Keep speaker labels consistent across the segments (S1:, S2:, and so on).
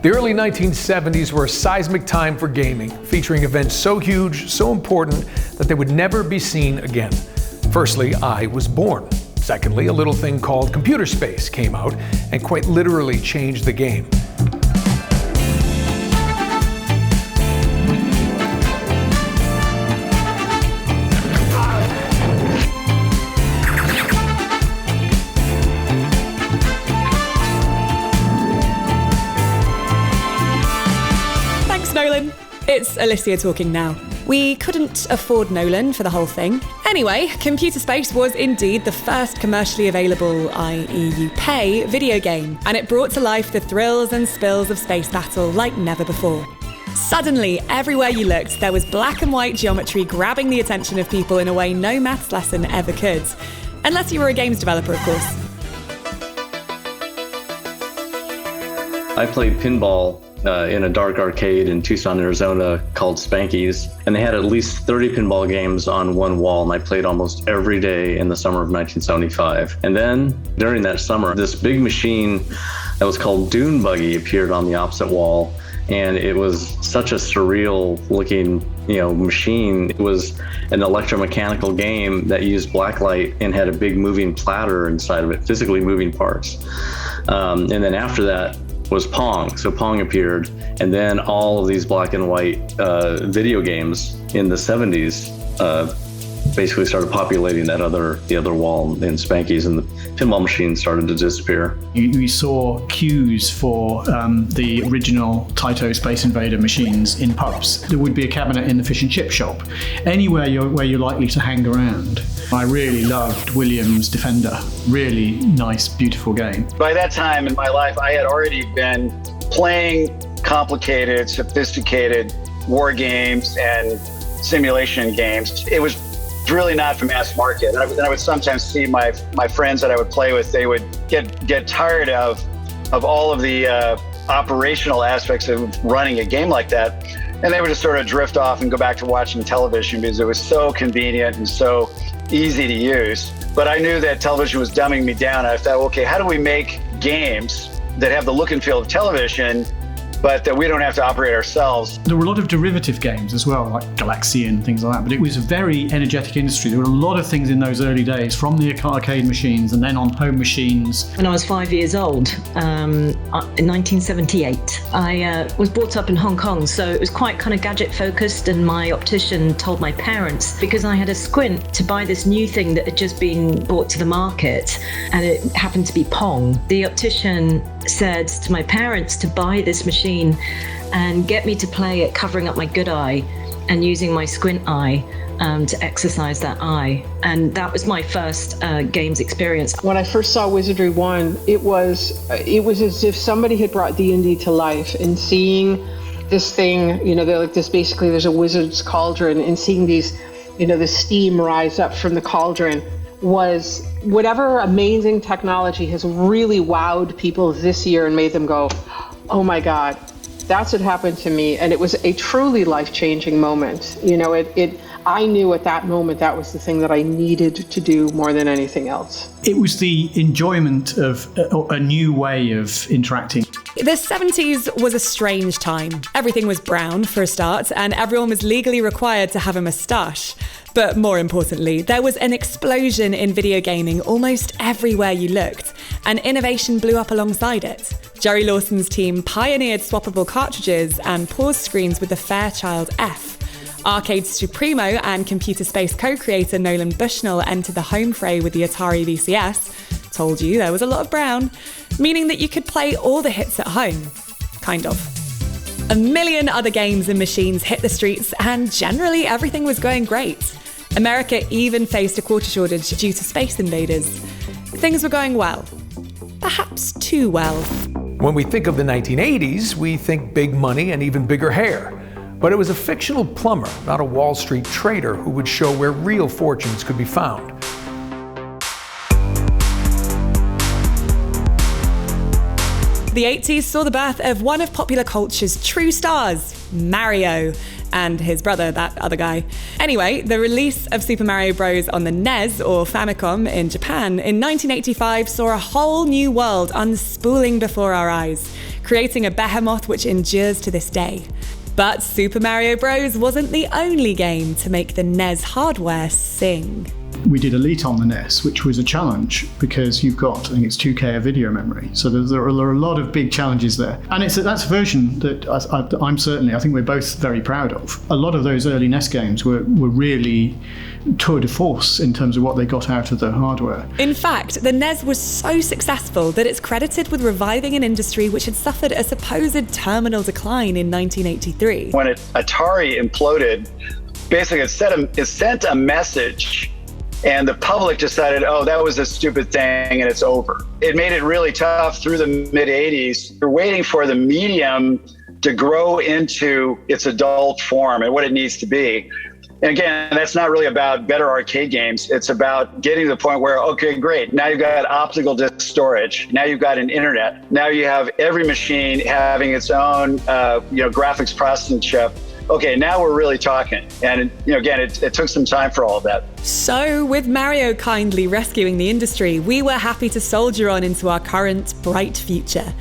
S1: The early 1970s were a seismic time for gaming, featuring events so huge, so important, that they would never be seen again. Firstly, I was born. Secondly, a little thing called computer space came out and quite literally changed the game.
S2: Nolan. It's Alicia talking now. We couldn't afford Nolan for the whole thing. Anyway, Computer Space was indeed the first commercially available, i.e. you pay, video game, and it brought to life the thrills and spills of space battle like never before. Suddenly, everywhere you looked, there was black and white geometry grabbing the attention of people in a way no maths lesson ever could. Unless you were a games developer, of course.
S3: I played pinball in a dark arcade in Tucson, Arizona called Spanky's, and they had at least 30 pinball games on one wall, and I played almost every day in the summer of 1975. And then during that summer, this big machine that was called Dune Buggy appeared on the opposite wall, and it was such a surreal looking machine. It was an electromechanical game that used blacklight and had a big moving platter inside of it, physically moving parts. And then after that was Pong. So Pong appeared, and then all of these black and white video games in the 70s basically started populating the other wall in Spanky's, and the pinball machine started to disappear.
S4: You saw queues for the original Taito Space Invader machines in pubs. There would be a cabinet in the fish and chip shop. Anywhere where you're likely to hang around. I really loved Williams' Defender. Really nice, beautiful game.
S5: By that time in my life, I had already been playing complicated, sophisticated war games and simulation games. It was really not for mass market. And I would sometimes see my friends that I would play with, they would get tired of all of the operational aspects of running a game like that. And they would just sort of drift off and go back to watching television because it was so convenient and so easy to use. But I knew that television was dumbing me down. I thought, okay, how do we make games that have the look and feel of television, but that we don't have to operate ourselves?
S4: There were a lot of derivative games as well, like Galaxian and things like that, but it was a very energetic industry. There were a lot of things in those early days, from the arcade machines and then on home machines.
S6: When I was 5 years old, in 1978, I was brought up in Hong Kong, so it was quite kind of gadget focused, and my optician told my parents, because I had a squint, to buy this new thing that had just been brought to the market, and it happened to be Pong. The optician said to my parents to buy this machine and get me to play it covering up my good eye and using my squint eye to exercise that eye. And that was my first games experience.
S7: When I first saw Wizardry 1, it was as if somebody had brought D&D to life, and seeing this thing, they're like this, basically there's a wizard's cauldron, and seeing these, the steam rise up from the cauldron was whatever amazing technology has really wowed people this year and made them go, oh my God, that's what happened to me. And it was a truly life-changing moment. I knew at that moment that was the thing that I needed to do more than anything else. It was the enjoyment of a new way of interacting.
S2: The 70s was a strange time. Everything was brown, for a start, and everyone was legally required to have a moustache. But more importantly, there was an explosion in video gaming almost everywhere you looked, and innovation blew up alongside it. Jerry Lawson's team pioneered swappable cartridges and pause screens with the Fairchild F. Arcade Supremo and Computer Space co-creator Nolan Bushnell entered the home fray with the Atari VCS. Told you there was a lot of brown, meaning that you could play all the hits at home. Kind of. A million other games and machines hit the streets, and generally everything was going great. America even faced a quarter shortage due to Space Invaders. Things were going well. Perhaps too well.
S1: When we think of the 1980s, we think big money and even bigger hair. But it was a fictional plumber, not a Wall Street trader, who would show where real fortunes could be found.
S2: The 80s saw the birth of one of popular culture's true stars, Mario, and his brother, that other guy. Anyway, the release of Super Mario Bros. On the NES, or Famicom, in Japan in 1985 saw a whole new world unspooling before our eyes, creating a behemoth which endures to this day. But Super Mario Bros. Wasn't the only game to make the NES hardware sing.
S4: We did Elite on the NES, which was a challenge because you've got, I think it's 2K of video memory. So there are a lot of big challenges there. And that's a version that I think we're both very proud of. A lot of those early NES games were really tour de force in terms of what they got out of the hardware.
S2: In fact, the NES was so successful that it's credited with reviving an industry which had suffered a supposed terminal decline in 1983.
S5: When Atari imploded, basically it sent a message, and the public decided, oh, that was a stupid thing and it's over. It made it really tough through the mid-'80s. You're waiting for the medium to grow into its adult form and what it needs to be. And again, that's not really about better arcade games. It's about getting to the point where, okay, great. Now you've got optical disc storage. Now you've got an internet. Now you have every machine having its own, graphics processing chip. Okay, now we're really talking. And again, it took some time for all of that.
S2: So with Mario kindly rescuing the industry, we were happy to soldier on into our current bright future.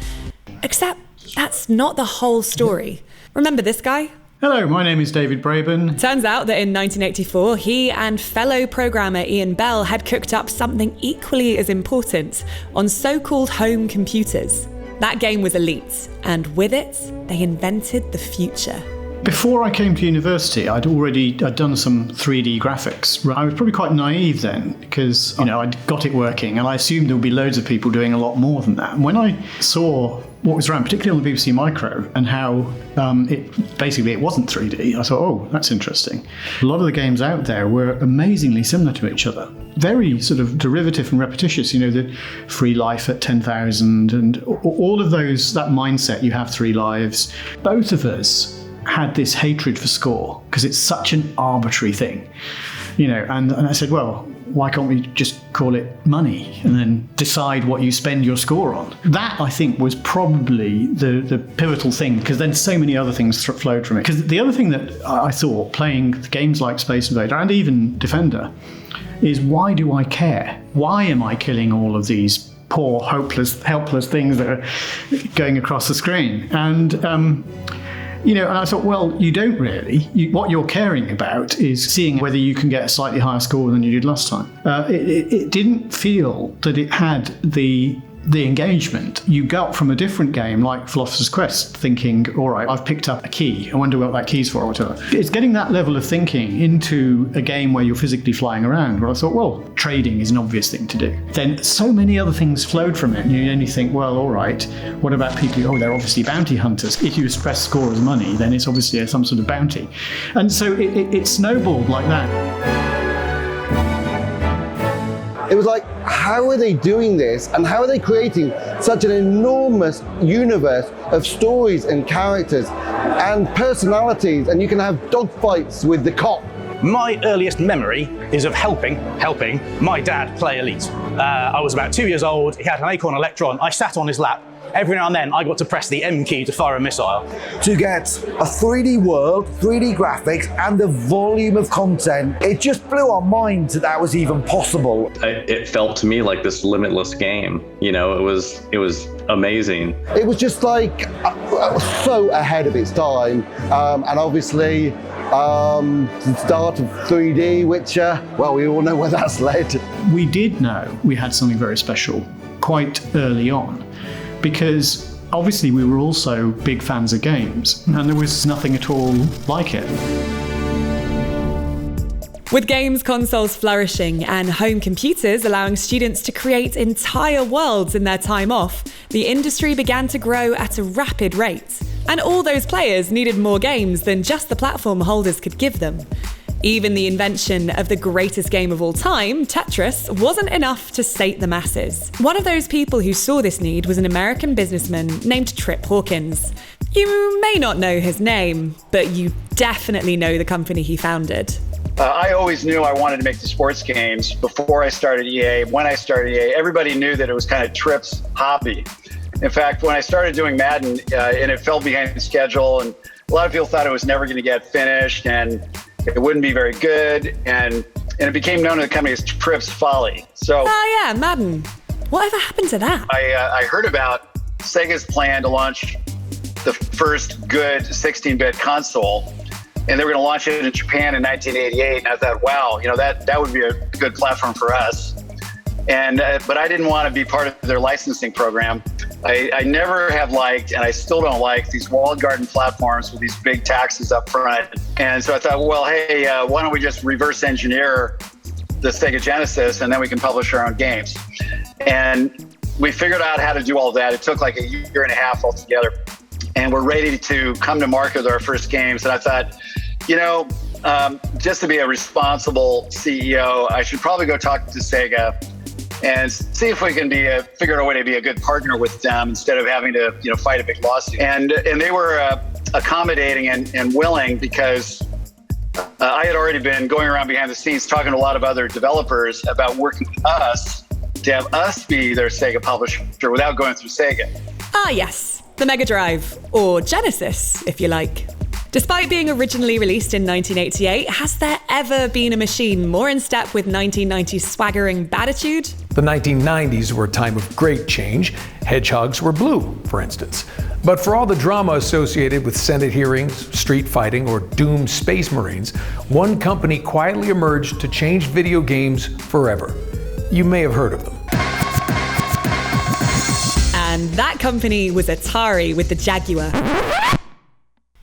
S2: Except that's not the whole story. Remember this guy?
S4: Hello, my name is David Braben.
S2: Turns out that in 1984, he and fellow programmer Ian Bell had cooked up something equally as important on so-called home computers. That game was Elite, and with it, they invented the future.
S4: Before I came to university, I'd done some 3D graphics. I was probably quite naive then because, I'd got it working and I assumed there would be loads of people doing a lot more than that. And when I saw what was around, particularly on the BBC Micro, and how it wasn't 3D, I thought, oh, that's interesting. A lot of the games out there were amazingly similar to each other. Very sort of derivative and repetitious, the free life at 10,000 and all of those, that mindset, you have 3 lives. Both of us had this hatred for score because it's such an arbitrary thing, and I said, well, why can't we just call it money and then decide what you spend your score on? That, I think, was probably the pivotal thing, because then so many other things flowed from it. Because the other thing that I thought, playing games like Space Invader and even Defender, is why do I care? Why am I killing all of these poor, helpless things that are going across the screen? And I thought, well, you don't really. What you're caring about is seeing whether you can get a slightly higher score than you did last time. It didn't feel that it had the engagement you got from a different game like Philosopher's Quest, thinking, all right, I've picked up a key. I wonder what that key's for or whatever. It's getting that level of thinking into a game where you're physically flying around, where I thought, well, trading is an obvious thing to do. Then so many other things flowed from it, and you only think, well, all right, what about people? They're obviously bounty hunters. If you express score as money, then it's obviously some sort of bounty. And so it snowballed like that.
S8: It was like, how are they doing this? And how are they creating such an enormous universe of stories and characters and personalities? And you can have dogfights with the cop.
S9: My earliest memory is of helping my dad play Elite. I was about 2 years old. He had an Acorn Electron. I sat on his lap. Every now and then, I got to press the M key to fire a missile.
S8: To get a 3D world, 3D graphics, and the volume of content, it just blew our minds that was even possible.
S3: It felt to me like this limitless game. It was amazing.
S8: It was just like so ahead of its time, and obviously the start of 3D, which, we all know where that's led.
S4: We did know we had something very special quite early on, because obviously we were also big fans of games, and there was nothing at all like it.
S2: With games consoles flourishing and home computers allowing students to create entire worlds in their time off, the industry began to grow at a rapid rate. And all those players needed more games than just the platform holders could give them. Even the invention of the greatest game of all time, Tetris, wasn't enough to sate the masses. One of those people who saw this need was an American businessman named Trip Hawkins. You may not know his name, but you definitely know the company he founded.
S5: I always knew I wanted to make the sports games before I started EA. When I started EA, everybody knew that it was kind of Trip's hobby. In fact, when I started doing Madden, and it fell behind schedule, and a lot of people thought it was never going to get finished and it wouldn't be very good. And it became known to the company as Tripp's Folly. So,
S2: oh yeah, Madden. Whatever happened to that?
S5: I heard about Sega's plan to launch the first good 16-bit console, and they were going to launch it in Japan in 1988. And I thought, wow, that would be a good platform for us. And but I didn't want to be part of their licensing program. I never have liked, and I still don't like, these walled garden platforms with these big taxes up front. And so I thought, well, hey, why don't we just reverse engineer the Sega Genesis, and then we can publish our own games. And we figured out how to do all that. It took like a year and a half altogether. And we're ready to come to market with our first games. And I thought, just to be a responsible CEO, I should probably go talk to Sega and see if we can figure out a way to be a good partner with them instead of having to, fight a big lawsuit. And they were accommodating and willing, because I had already been going around behind the scenes talking to a lot of other developers about working with us to have us be their Sega publisher without going through Sega.
S2: Ah, yes. The Mega Drive, or Genesis, if you like. Despite being originally released in 1988, has there ever been a machine more in step with 1990s swaggering batitude?
S1: The 1990s were a time of great change. Hedgehogs were blue, for instance. But for all the drama associated with Senate hearings, street fighting, or doomed space marines, one company quietly emerged to change video games forever. You may have heard of them.
S2: And that company was Atari with the Jaguar.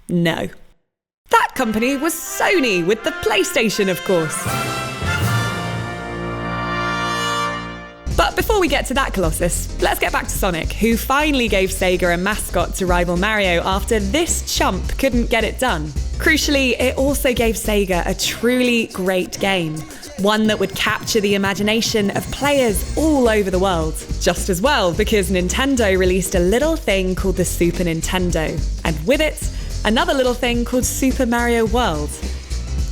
S2: No. That company was Sony with the PlayStation, of course. But before we get to that colossus, let's get back to Sonic, who finally gave Sega a mascot to rival Mario after this chump couldn't get it done. Crucially, it also gave Sega a truly great game, one that would capture the imagination of players all over the world. Just as well, because Nintendo released a little thing called the Super Nintendo, and with it, another little thing called Super Mario World.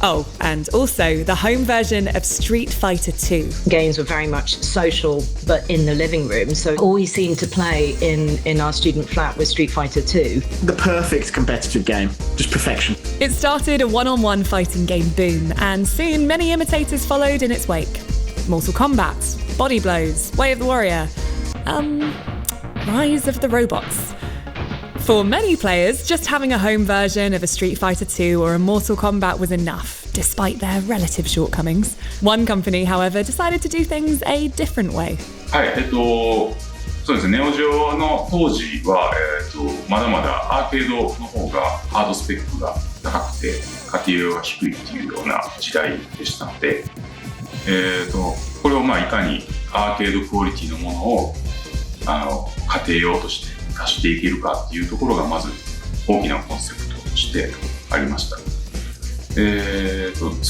S2: Oh, and also the home version of Street Fighter 2.
S6: Games were very much social, but in the living room. So all we seemed to play in our student flat was Street Fighter 2.
S10: The perfect competitive game, just perfection.
S2: It started a one-on-one fighting game boom, and soon many imitators followed in its wake. Mortal Kombat, Body Blows, Way of the Warrior, Rise of the Robots. For many players, just having a home version of a Street Fighter 2 or a Mortal Kombat was enough, despite their relative shortcomings. One company, however, decided to do things a different way.
S11: はい、そうですね、ネオジオの当時は、まだまだアーケードの方がハードスペックが高くて家庭用が低いっていうような時代でしたので、これをいかにアーケードクオリティのものを家庭用として出していけるかっていうところがまず大きなコンセプトとしてありました。ソ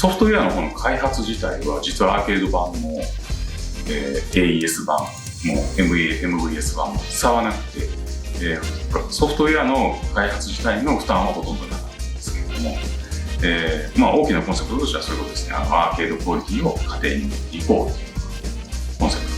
S11: フトウェアの方の開発自体は実はアーケード版も、AES 版も MVS 版も差はなくて、ソフトウェアの開発自体の負担はほとんどなかったんですけれども、大きなコンセプトとしてはそういうことですね。アーケードクオリティを家庭に持っていこうというコンセプトです。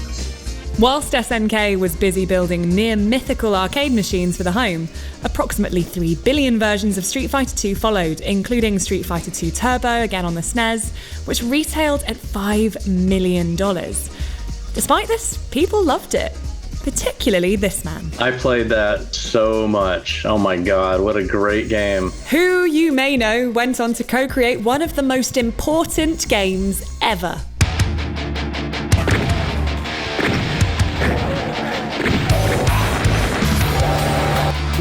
S2: Whilst SNK was busy building near-mythical arcade machines for the home, approximately 3 billion versions of Street Fighter 2 followed, including Street Fighter 2 Turbo, again on the SNES, which retailed at $5 million. Despite this, people loved it, particularly this man.
S3: I played that so much. Oh my god, what a great game.
S2: Who, you may know, went on to co-create one of the most important games ever.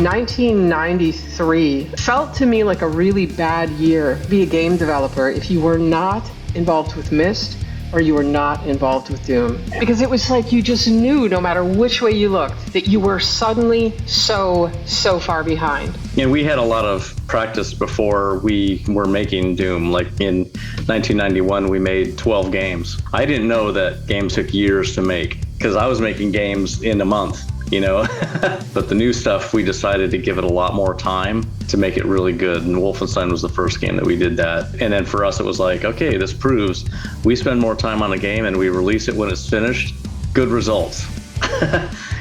S7: 1993 felt to me like a really bad year to be a game developer if you were not involved with Myst or you were not involved with Doom. Because it was like you just knew, no matter which way you looked, that you were suddenly so far behind.
S3: And we had a lot of practice before we were making Doom. Like in 1991, we made 12 games. I didn't know that games took years to make because I was making games in a month. But the new stuff, we decided to give it a lot more time to make it really good. And Wolfenstein was the first game that we did that. And then for us, it was like, okay, this proves we spend more time on a game and we release it when it's finished. Good results.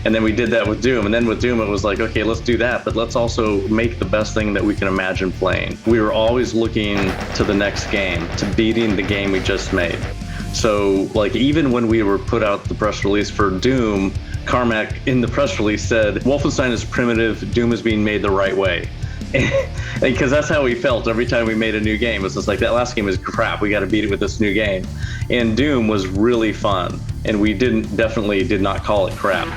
S3: And then we did that with Doom. And then with Doom, it was like, okay, let's do that, but let's also make the best thing that we can imagine playing. We were always looking to the next game, to beating the game we just made. So like, even when we were put out the press release for Doom, Carmack in the press release said, Wolfenstein is primitive, Doom is being made the right way. Because that's how we felt every time we made a new game. It's just like, that last game is crap, we got to beat it with this new game. And Doom was really fun, and we definitely did not call it crap.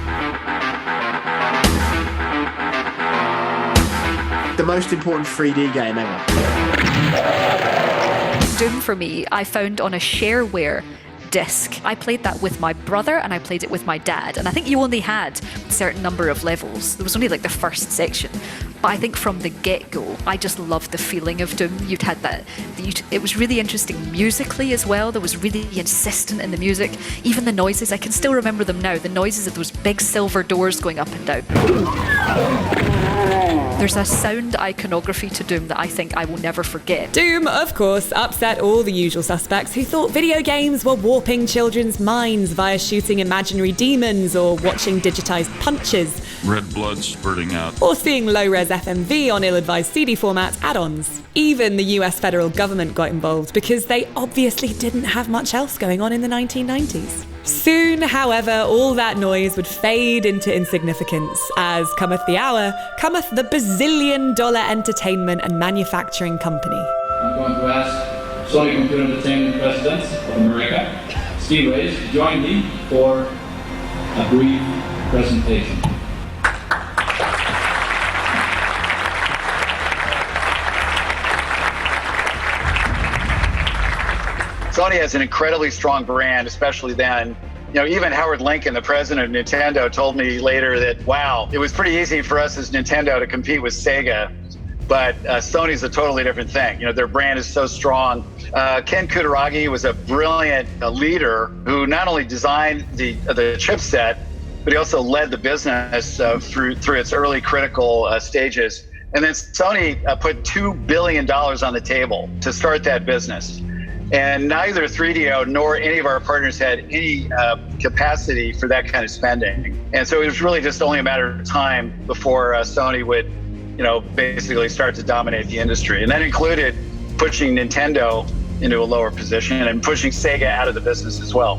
S10: The most important 3D game ever.
S12: Doom for me, I found on a shareware disc. I played that with my brother and I played it with my dad. And I think you only had a certain number of levels. There was only like the first section. But I think from the get-go, I just loved the feeling of Doom. You'd had that. It was really interesting musically as well. There was really insistent in the music. Even the noises, I can still remember them now. The noises of those big silver doors going up and down. There's a sound iconography to Doom that I think I will never forget.
S2: Doom, of course, upset all the usual suspects who thought video games were warping children's minds via shooting imaginary demons or watching digitized punches.
S13: Red blood spurting out.
S2: Or seeing low-res FMV on ill-advised CD format add-ons. Even the US federal government got involved because they obviously didn't have much else going on in the 1990s. Soon, however, all that noise would fade into insignificance, as cometh the hour, cometh the bazillion-dollar entertainment and manufacturing company.
S14: I'm going to ask Sony Computer Entertainment President of America, Steve Reyes, to join me for a brief presentation.
S5: Sony has an incredibly strong brand, especially then. You know, even Howard Lincoln, the president of Nintendo, told me later that, wow, it was pretty easy for us as Nintendo to compete with Sega, but Sony's a totally different thing. You know, their brand is so strong. Ken Kutaragi was a brilliant leader who not only designed the chipset, but he also led the business through its early critical stages. And then Sony put $2 billion on the table to start that business. And neither 3DO nor any of our partners had any capacity for that kind of spending. And so it was really just only a matter of time before Sony would, you know, basically start to dominate the industry. And that included pushing Nintendo into a lower position and pushing Sega out of the business as well.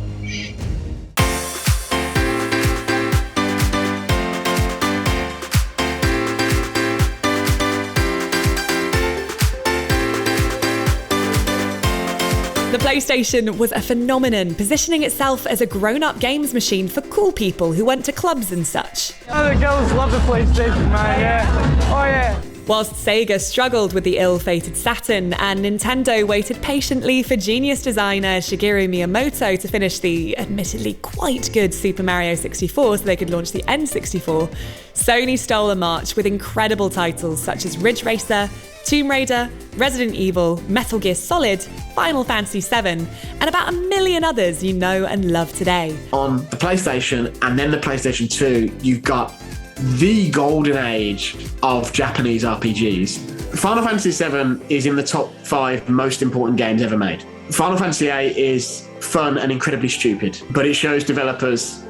S2: The PlayStation was a phenomenon, positioning itself as a grown-up games machine for cool people who went to clubs and such.
S15: Oh, the girls love the PlayStation, man, yeah. Oh, yeah.
S2: Whilst Sega struggled with the ill-fated Saturn and Nintendo waited patiently for genius designer Shigeru Miyamoto to finish the admittedly quite good Super Mario 64 so they could launch the N64, Sony stole a march with incredible titles such as Ridge Racer, Tomb Raider, Resident Evil, Metal Gear Solid, Final Fantasy VII, and about a million others you know and love today.
S10: On the PlayStation and then the PlayStation 2, you've got the golden age of Japanese RPGs. Final Fantasy VII is in the top 5 most important games ever made. Final Fantasy VIII is fun and incredibly stupid, but it shows developers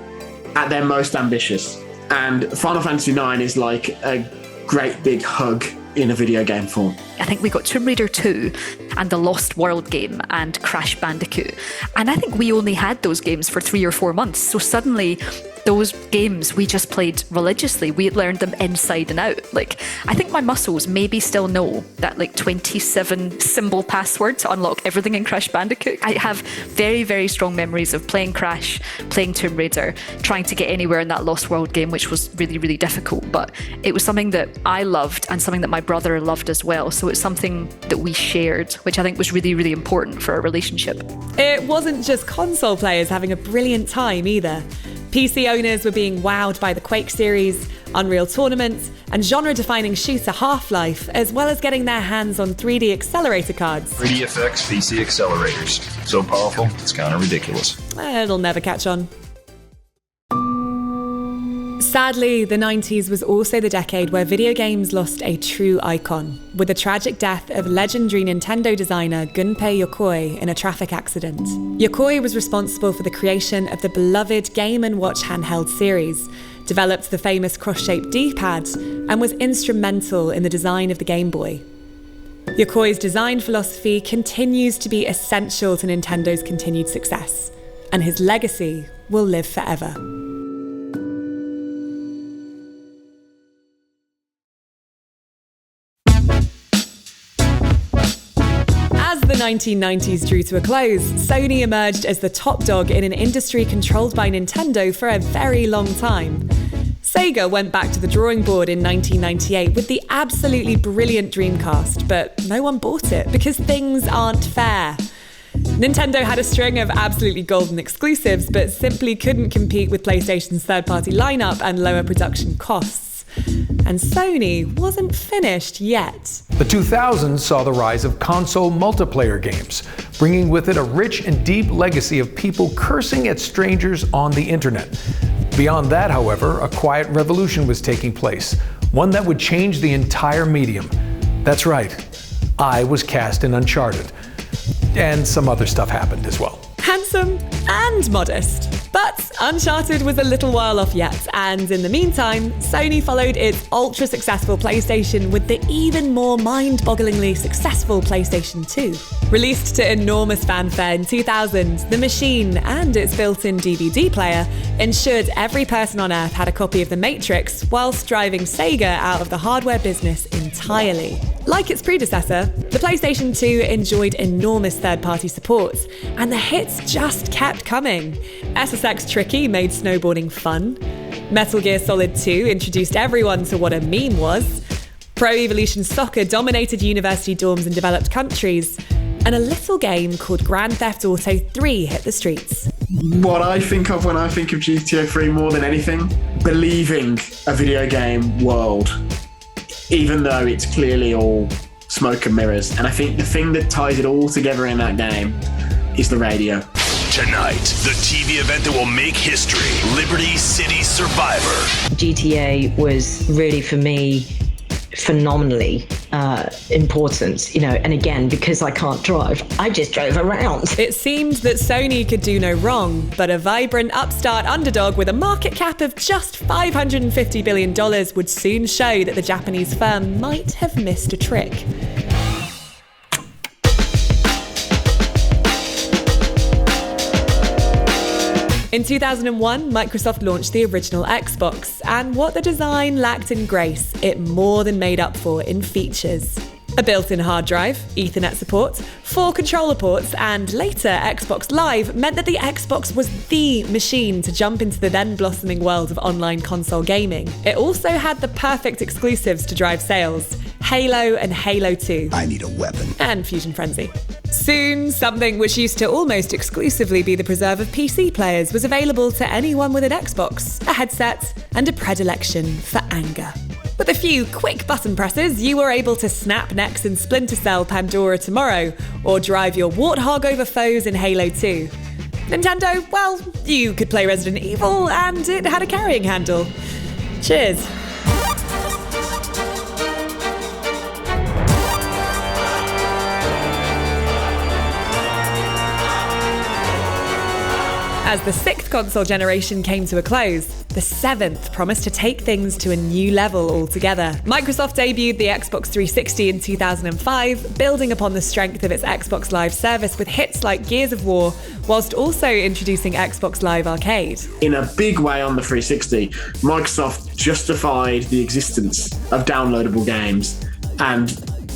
S10: at their most ambitious. And Final Fantasy IX is like a great big hug in a video game form.
S12: I think we got Tomb Raider 2 and the Lost World game and Crash Bandicoot. And I think we only had those games for 3 or 4 months. So suddenly those games we just played religiously. We had learned them inside and out. Like, I think my muscles maybe still know that like 27 symbol password to unlock everything in Crash Bandicoot. I have very, very strong memories of playing Crash, playing Tomb Raider, trying to get anywhere in that Lost World game, which was really, really difficult. But it was something that I loved and something that my brother loved as well. So it's something that we shared, which I think was really, really important for our relationship.
S2: It wasn't just console players having a brilliant time either. PC owners were being wowed by the Quake series, Unreal Tournament, and genre-defining shooter Half-Life, as well as getting their hands on 3D accelerator cards.
S16: 3DFX PC accelerators. So powerful, it's kind of ridiculous.
S2: It'll never catch on. Sadly, the 90s was also the decade where video games lost a true icon, with the tragic death of legendary Nintendo designer Gunpei Yokoi in a traffic accident. Yokoi was responsible for the creation of the beloved Game & Watch handheld series, developed the famous cross-shaped D-pad, and was instrumental in the design of the Game Boy. Yokoi's design philosophy continues to be essential to Nintendo's continued success, and his legacy will live forever. As the 1990s drew to a close, Sony emerged as the top dog in an industry controlled by Nintendo for a very long time. Sega went back to the drawing board in 1998 with the absolutely brilliant Dreamcast, but no one bought it because things aren't fair. Nintendo had a string of absolutely golden exclusives, but simply couldn't compete with PlayStation's third-party lineup and lower production costs. And Sony wasn't finished yet.
S1: The 2000s saw the rise of console multiplayer games, bringing with it a rich and deep legacy of people cursing at strangers on the internet. Beyond that, however, a quiet revolution was taking place, one that would change the entire medium. That's right, I was cast in Uncharted. And some other stuff happened as well.
S2: Handsome and modest. But Uncharted was a little while off yet, and in the meantime, Sony followed its ultra-successful PlayStation with the even more mind-bogglingly successful PlayStation 2. Released to enormous fanfare in 2000, the machine and its built-in DVD player ensured every person on Earth had a copy of The Matrix, whilst driving Sega out of the hardware business entirely. Like its predecessor, the PlayStation 2 enjoyed enormous third-party support, and the hits just kept coming. SSX Tricky made snowboarding fun. Metal Gear Solid 2 introduced everyone to what a meme was. Pro Evolution Soccer dominated university dorms in developed countries. And a little game called Grand Theft Auto 3 hit the streets.
S10: What I think of when I think of GTA 3 more than anything, believing a video game world, even though it's clearly all smoke and mirrors. And I think the thing that ties it all together in that game is the radio.
S17: Tonight, the TV event that will make history, Liberty City Survivor.
S6: GTA was really, for me, phenomenally important, and again, because I can't drive, I just drove around.
S2: It seemed that Sony could do no wrong, but a vibrant upstart underdog with a market cap of just $550 billion would soon show that the Japanese firm might have missed a trick. In 2001, Microsoft launched the original Xbox, and what the design lacked in grace, it more than made up for in features. A built-in hard drive, Ethernet support, 4 controller ports, and later Xbox Live meant that the Xbox was the machine to jump into the then blossoming world of online console gaming. It also had the perfect exclusives to drive sales: Halo and Halo 2.
S17: I need a weapon.
S2: And Fusion Frenzy. Soon, something which used to almost exclusively be the preserve of PC players was available to anyone with an Xbox, a headset, and a predilection for anger. With a few quick button presses, you were able to snap necks in Splinter Cell Pandora Tomorrow, or drive your warthog over foes in Halo 2. Nintendo, well, you could play Resident Evil, and it had a carrying handle. Cheers. As the 6th console generation came to a close, the 7th promised to take things to a new level altogether. Microsoft debuted the Xbox 360 in 2005, building upon the strength of its Xbox Live service with hits like Gears of War, whilst also introducing Xbox Live Arcade.
S10: In a big way on the 360, Microsoft justified the existence of downloadable games, and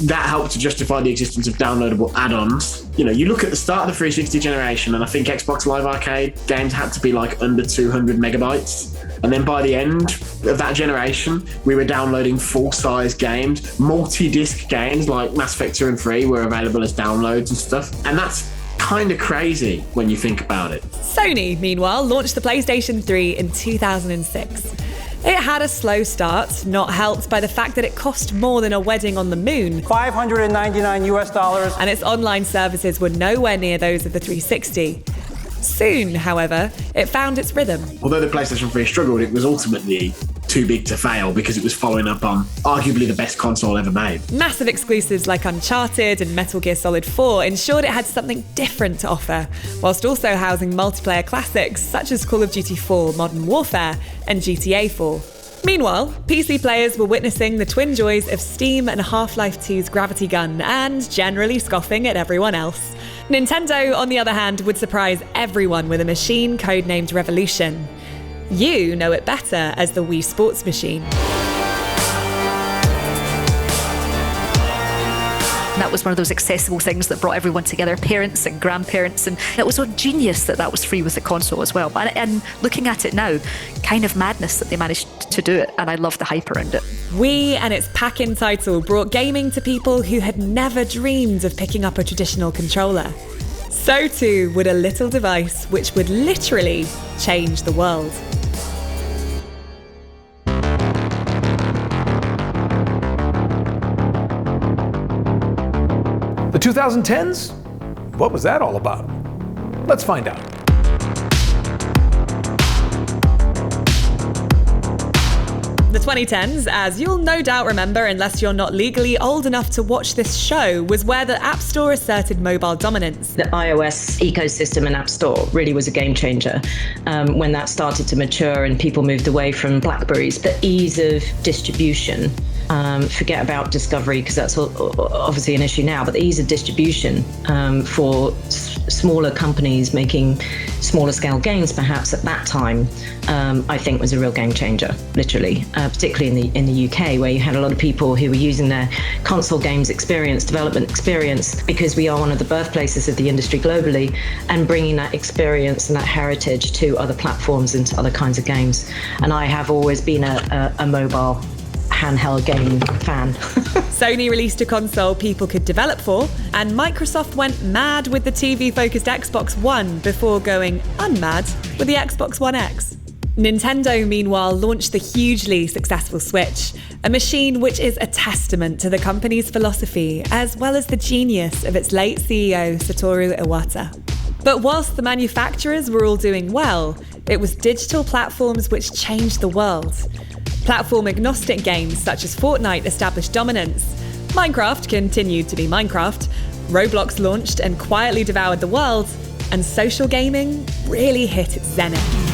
S10: that helped to justify the existence of downloadable add-ons. You look at the start of the 360 generation, and I think Xbox Live Arcade games had to be like under 200 megabytes. And then by the end of that generation, we were downloading full-size games. Multi-disc games like Mass Effect 2 and 3 were available as downloads and stuff. And that's kind of crazy when you think about it.
S2: Sony, meanwhile, launched the PlayStation 3 in 2006. It had a slow start, not helped by the fact that it cost more than a wedding on the moon.
S15: $599 US.
S2: And its online services were nowhere near those of the 360. Soon, however, it found its rhythm.
S10: Although the PlayStation 3 struggled, it was ultimately too big to fail because it was following up on arguably the best console ever made.
S2: Massive exclusives like Uncharted and Metal Gear Solid 4 ensured it had something different to offer, whilst also housing multiplayer classics such as Call of Duty 4 Modern Warfare and GTA 4. Meanwhile, PC players were witnessing the twin joys of Steam and Half-Life 2's Gravity Gun and generally scoffing at everyone else. Nintendo, on the other hand, would surprise everyone with a machine codenamed Revolution. You know it better as the Wii Sports Machine.
S12: That was one of those accessible things that brought everyone together, parents and grandparents, and it was so genius that was free with the console as well. And looking at it now, kind of madness that they managed to do it, and I love the hype around it.
S2: Wii and its pack-in title brought gaming to people who had never dreamed of picking up a traditional controller. So too would a little device which would literally change the world.
S1: The 2010s? What was that all about? Let's find out.
S2: The 2010s, as you'll no doubt remember unless you're not legally old enough to watch this show, was where the App Store asserted mobile dominance.
S6: The iOS ecosystem and App Store really was a game changer when that started to mature and people moved away from BlackBerries. The ease of distribution, forget about discovery because that's obviously an issue now, but the ease of distribution for smaller companies making smaller scale games perhaps at that time, I think was a real game changer, literally, particularly in the UK, where you had a lot of people who were using their console games experience, development experience, because we are one of the birthplaces of the industry globally, and bringing that experience and that heritage to other platforms and to other kinds of games. And I have always been a mobile handheld gaming fan.
S2: Sony released a console people could develop for, and Microsoft went mad with the TV-focused Xbox One before going unmad with the Xbox One X. Nintendo, meanwhile, launched the hugely successful Switch, a machine which is a testament to the company's philosophy as well as the genius of its late CEO, Satoru Iwata. But whilst the manufacturers were all doing well, it was digital platforms which changed the world. Platform-agnostic games such as Fortnite established dominance. Minecraft continued to be Minecraft. Roblox launched and quietly devoured the world. And social gaming really hit its zenith.